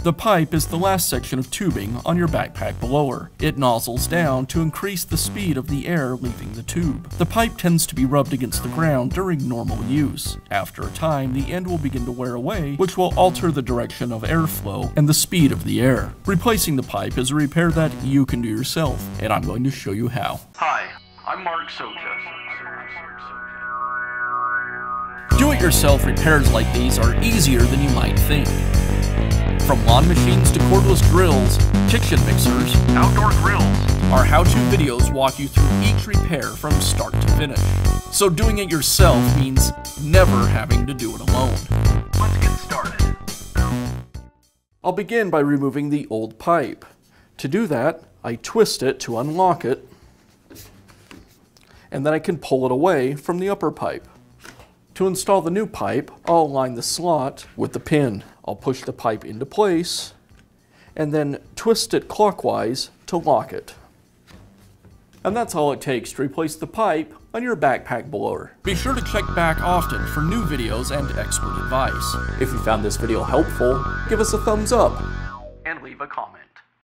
The pipe is the last section of tubing on your backpack blower. It nozzles down to increase the speed of the air leaving the tube. The pipe tends to be rubbed against the ground during normal use. After a time, the end will begin to wear away, which will alter the direction of airflow and the speed of the air. Replacing the pipe is a repair that you can do yourself, and I'm going to show you how. Hi, I'm Mark Socha. Do-it-yourself repairs like these are easier than you might think. From lawn machines to cordless drills, kitchen mixers, Outdoor grills. our how-to videos walk you through each repair from start to finish. So doing it yourself means never having to do it alone. Let's get started. I'll begin by removing the old pipe. To do that, I twist it to unlock it, and then I can pull it away from the upper pipe. To install the new pipe, I'll align the slot with the pin. I'll push the pipe into place and then twist it clockwise to lock it. And that's all it takes to replace the pipe on your backpack blower. Be sure to check back often for new videos and expert advice. If you found this video helpful, give us a thumbs up And leave a comment.